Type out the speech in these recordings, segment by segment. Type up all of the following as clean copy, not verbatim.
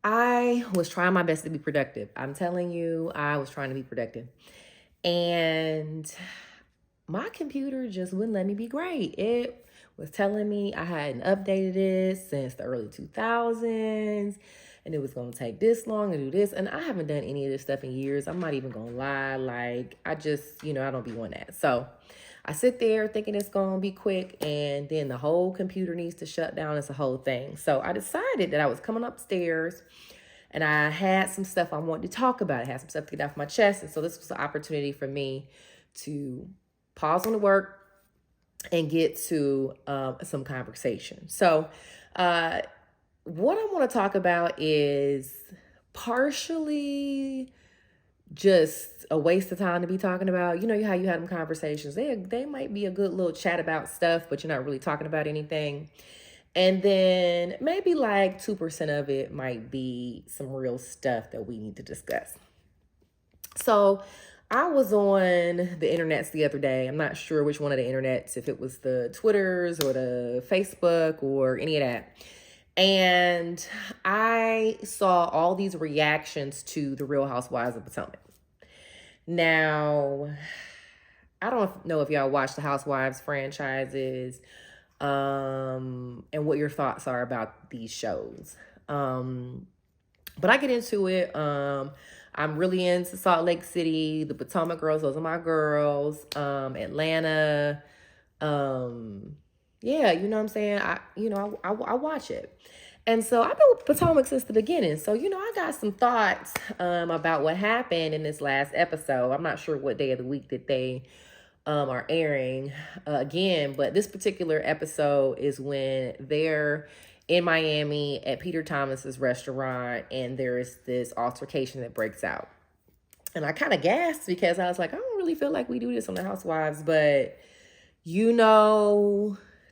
I was trying my best to be productive. I'm telling you, I was trying to be productive. And my computer just wouldn't let me be great. It was telling me I hadn't updated it since the early 2000s and it was going to take this long to do this. And I haven't done any of this stuff in years. I'm not even going to lie. Like, I just, I don't be wanting that. So I sit there thinking it's going to be quick, and then the whole computer needs to shut down. It's a whole thing. So I decided that I was coming upstairs and I had some stuff I wanted to talk about. I had some stuff to get off my chest. And so this was an opportunity for me to pause on the work and get to some conversation. So what I want to talk about is partially just a waste of time to be talking about. You know how you had them conversations. They might be a good little chat about stuff, but you're not really talking about anything. And then maybe like 2% of it might be some real stuff that we need to discuss. So I was on the internets the other day. I'm not sure which one of the internets, if it was the Twitters or the Facebook or any of that. And I saw all these reactions to the Real Housewives of Potomac. Now, I don't know if y'all watch the Housewives franchises and what your thoughts are about these shows. But I get into it. I'm really into Salt Lake City, the Potomac girls. Those are my girls. Atlanta. Yeah, you know what I'm saying? I watch it. And so I've been with Potomac since the beginning. So, I got some thoughts about what happened in this last episode. I'm not sure what day of the week that they are airing again, but this particular episode is when they're in Miami at Peter Thomas's restaurant and there is this altercation that breaks out. And I kind of gasped because I was like, I don't really feel like we do this on the Housewives, but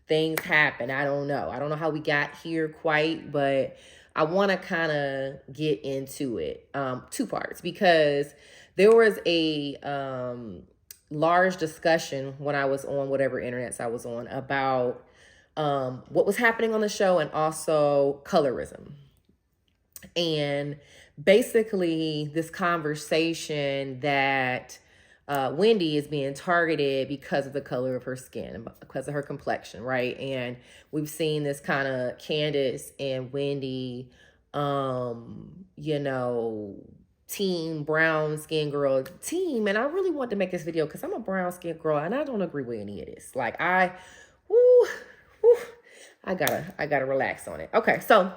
things happen. I don't know how we got here quite, but I want to kind of get into it. Two parts, because there was a large discussion when I was on whatever internets I was on about what was happening on the show and also colorism. And basically this conversation that Wendy is being targeted because of the color of her skin, because of her complexion, right? And we've seen this kind of Candace and Wendy, team brown skin girl team. And I really want to make this video because I'm a brown skin girl and I don't agree with any of this. Like I gotta relax on it. Okay, so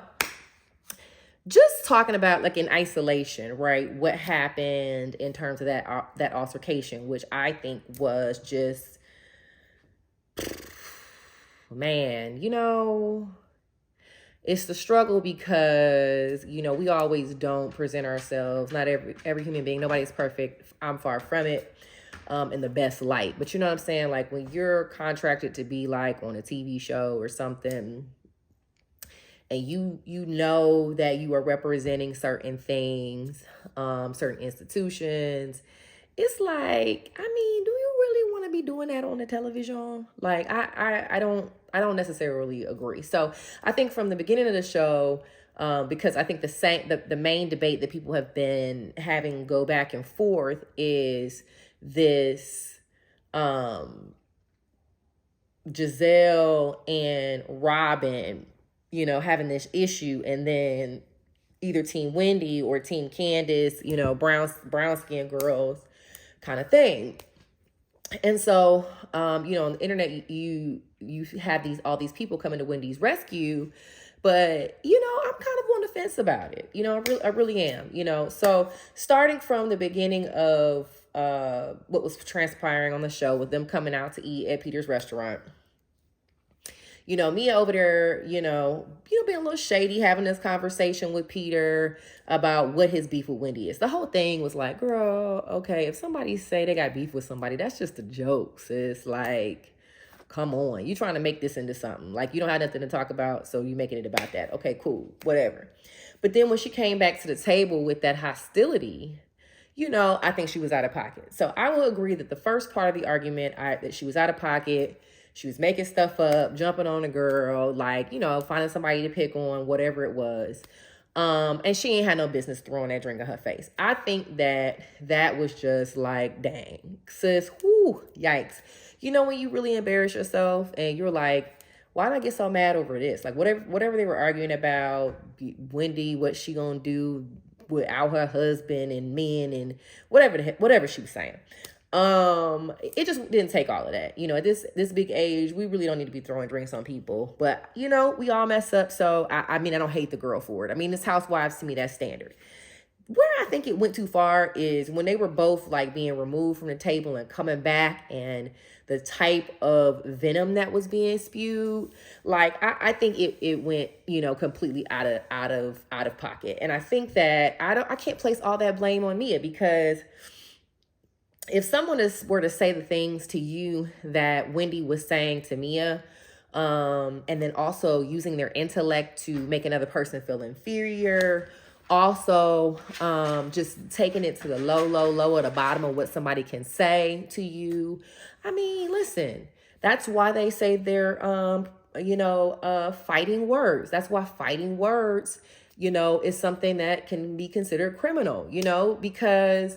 just talking about like in isolation, right? What happened in terms of that altercation, which I think was just, man, it's the struggle because, we always don't present ourselves. Not every human being, nobody's perfect. I'm far from it. In the best light. But you know what I'm saying? Like when you're contracted to be like on a TV show or something, and you know that you are representing certain things, certain institutions, it's like, do you really want to be doing that on the television? Like, I don't necessarily agree. So I think from the beginning of the show, because I think the main debate that people have been having go back and forth is this Giselle and Robin, having this issue, and then either Team Wendy or Team Candace, brown skin girls kind of thing. And so, on the internet, you have all these people coming to Wendy's rescue, but, I'm kind of on the fence about it. I really am, so starting from the beginning of what was transpiring on the show with them coming out to eat at Peter's restaurant. Mia over there, being a little shady, having this conversation with Peter about what his beef with Wendy is. The whole thing was like, girl, okay, if somebody say they got beef with somebody, that's just a joke, sis. Like, come on. You trying to make this into something. Like, you don't have nothing to talk about, so you making it about that. Okay, cool, whatever. But then when she came back to the table with that hostility, I think she was out of pocket. So I will agree that the first part of the argument, that she was out of pocket. She was making stuff up, jumping on a girl, like, finding somebody to pick on, whatever it was. And she ain't had no business throwing that drink in her face. I think that was just like, dang, sis, whoo, yikes. You know, when you really embarrass yourself and you're like, why did I get so mad over this? Like, whatever they were arguing about, Wendy, what she gonna do without her husband and men and whatever she was saying. It just didn't take all of that. You know, at this big age, we really don't need to be throwing drinks on people. But you know, we all mess up. So I mean, I don't hate the girl for it. I mean, this Housewives, to me, that's standard. Where I think it went too far is when they were both like being removed from the table and coming back, and the type of venom that was being spewed. Like I think it went, you know, completely out of pocket. And I think that I can't place all that blame on Mia, because if someone were to say the things to you that Wendy was saying to Mia, and then also using their intellect to make another person feel inferior, also just taking it to the low at the bottom of what somebody can say to you. I mean, listen, that's why they say they're fighting words. That's why fighting words, you know, is something that can be considered criminal, you know, because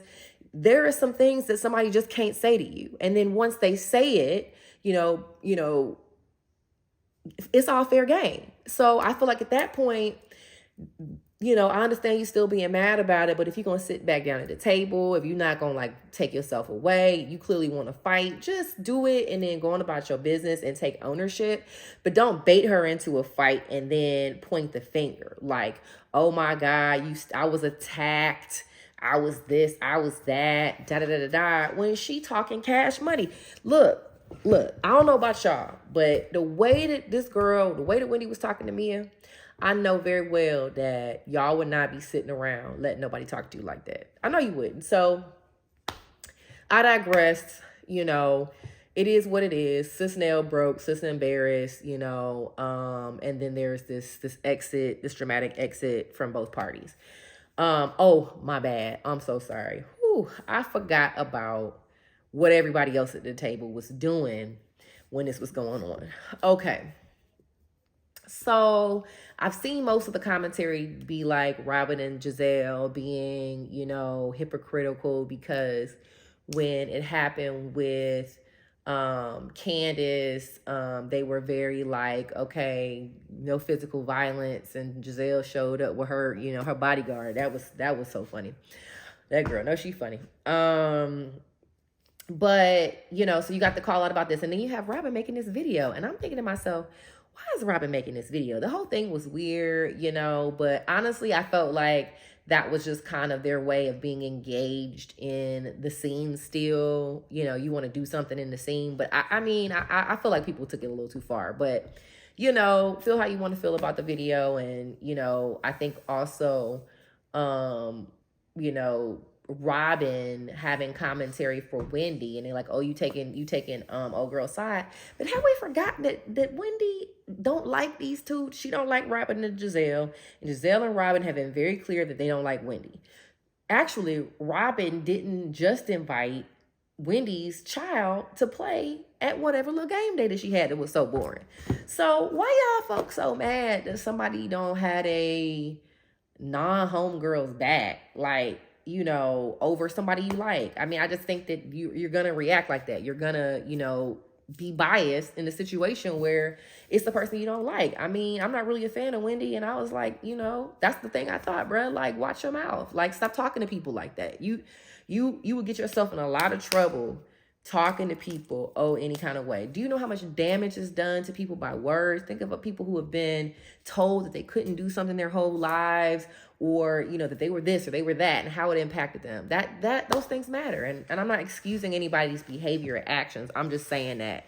there are some things that somebody just can't say to you. And then once they say it, you know, it's all fair game. So I feel like at that point, you know, I understand you still being mad about it, but if you're going to sit back down at the table, if you're not going to like take yourself away, you clearly want to fight, just do it and then go on about your business and take ownership. But don't bait her into a fight and then point the finger like, oh my God, I was attacked. I was this, I was that, da. When she talking cash money. Look, I don't know about y'all, but the way that Wendy was talking to Mia, I know very well that y'all would not be sitting around letting nobody talk to you like that. I know you wouldn't. So I digress. You know, it is what it is. Sis nail broke, sis embarrassed, you know, and then there's this dramatic exit from both parties. Oh, my bad. I'm so sorry. Whew, I forgot about what everybody else at the table was doing when this was going on. Okay. So I've seen most of the commentary be like Robin and Giselle being, you know, hypocritical, because when it happened with Candace, they were very like, okay, no physical violence, and Giselle showed up with her, you know, her bodyguard. That was so funny. That girl, no, she funny. But you know, so you got the call out about this, and then you have Robin making this video, and I'm thinking to myself, why is Robin making this video? The whole thing was weird, you know, but honestly, I felt like that was just kind of their way of being engaged in the scene still. You know, you want to do something in the scene. But I mean, I feel like people took it a little too far. But, you know, feel how you want to feel about the video. And, you know, I think also, you know, Robin having commentary for Wendy, and they're like, oh, you taking old girl's side. But have we forgotten that Wendy don't like these two? She don't like Robin and Giselle. And Giselle and Robin have been very clear that they don't like Wendy. Actually, Robin didn't just invite Wendy's child to play at whatever little game day that she had that was so boring. So why y'all folks so mad that somebody don't had a non-homegirl's back? Like, you know, over somebody you like. I mean, I just think that you're going to react like that. You're going to, you know, be biased in a situation where it's the person you don't like. I mean, I'm not really a fan of Wendy, and I was like, you know, that's the thing I thought, bro. Like, watch your mouth. Like, stop talking to people like that. You would get yourself in a lot of trouble talking to people, any kind of way. Do you know how much damage is done to people by words? Think of people who have been told that they couldn't do something their whole lives, or, you know, that they were this or they were that, and how it impacted them. Those things matter. And I'm not excusing anybody's behavior or actions. I'm just saying that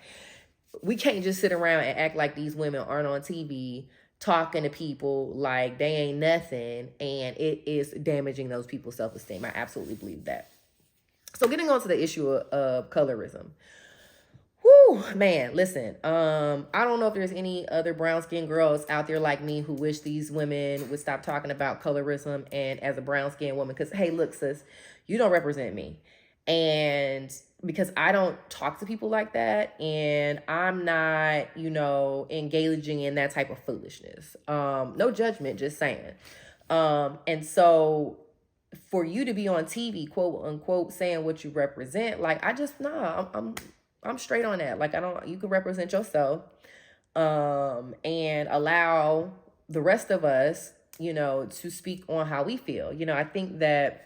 we can't just sit around and act like these women aren't on TV talking to people like they ain't nothing, and it is damaging those people's self-esteem. I absolutely believe that. So getting on to the issue of colorism. Whew, man, listen, I don't know if there's any other brown-skinned girls out there like me who wish these women would stop talking about colorism. And as a brown-skinned woman, because, hey, look, sis, you don't represent me. And because I don't talk to people like that, and I'm not, you know, engaging in that type of foolishness. No judgment, just saying. And so for you to be on TV, quote unquote, saying what you represent, like I just nah, I'm straight on that. Like I don't, you can represent yourself, and allow the rest of us, to speak on how we feel. I think that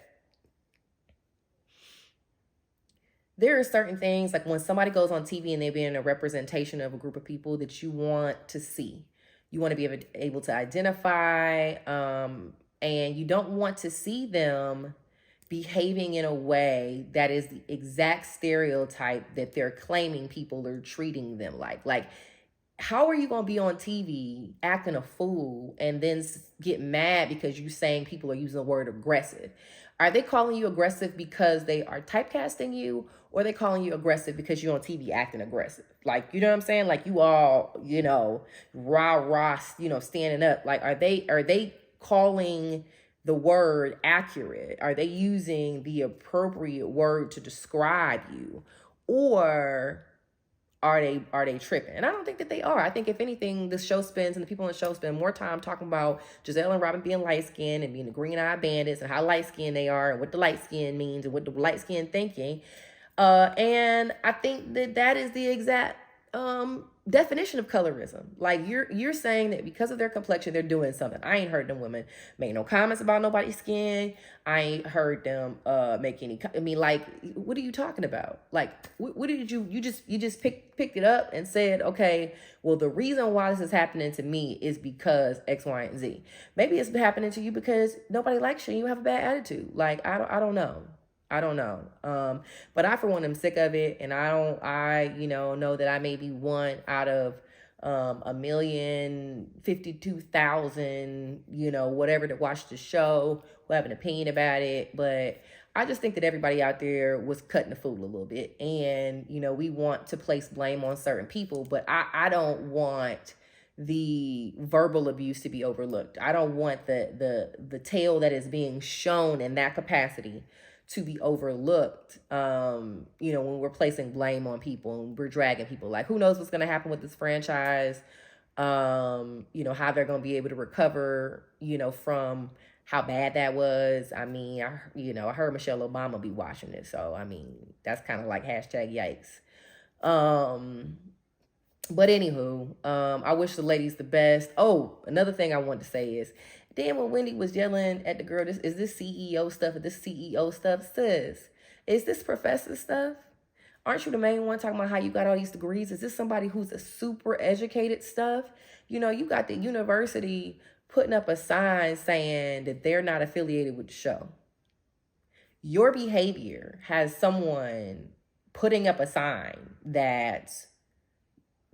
there are certain things, like when somebody goes on TV and they're being a representation of a group of people that you want to see. You want to be able to identify, and you don't want to see them behaving in a way that is the exact stereotype that they're claiming people are treating them like. Like, how are you going to be on TV acting a fool and then get mad because you saying people are using the word aggressive? Are they calling you aggressive because they are typecasting you, or are they calling you aggressive because you're on TV acting aggressive? Like, you know what I'm saying? Like you all, rah, standing up. Like, are they calling the word accurate? Are they using the appropriate word to describe you? Or are they tripping? And I don't think that they are. I think if anything, the show spends, and the people on the show spend more time talking about Giselle and Robin being light skinned and being the green-eyed bandits and how light skinned they are and what the light skin means and what the light skin thinking. And I think that is the exact definition of colorism. Like you're saying that because of their complexion, they're doing something. I ain't heard them women make no comments about nobody's skin. I ain't heard them make any. I mean, like, what are you talking about? Like, what did you just picked it up and said, okay, well, the reason why this is happening to me is because X, Y, and Z. Maybe it's happening to you because nobody likes you and you have a bad attitude. Like, I don't know. But I, for one, am sick of it. And I know that I may be one out of 1,052,000, whatever, to watch the show, who have an opinion about it. But I just think that everybody out there was cutting the fool a little bit. And, we want to place blame on certain people, but I don't want the verbal abuse to be overlooked. I don't want the tale that is being shown in that capacity to be overlooked, when we're placing blame on people and we're dragging people. Like, who knows what's going to happen with this franchise, how they're going to be able to recover, from how bad that was. I mean, I heard Michelle Obama be watching it. So, I mean, that's kind of like #yikes. But anywho, I wish the ladies the best. Oh, another thing I wanted to say is, then when Wendy was yelling at the girl, is this CEO stuff or this CEO stuff? Sis, is this professor stuff? Aren't you the main one talking about how you got all these degrees? Is this somebody who's a super educated stuff? You got the university putting up a sign saying that they're not affiliated with the show. Your behavior has someone putting up a sign that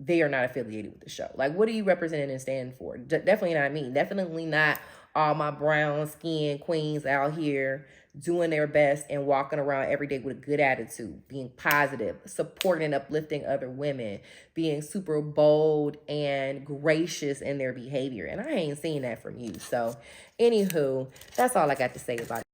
they are not affiliated with the show. Like, what are you representing and standing for? Definitely not me. Definitely not all my brown skin queens out here doing their best and walking around every day with a good attitude, being positive, supporting and uplifting other women, being super bold and gracious in their behavior. And I ain't seen that from you. So, anywho, that's all I got to say about it.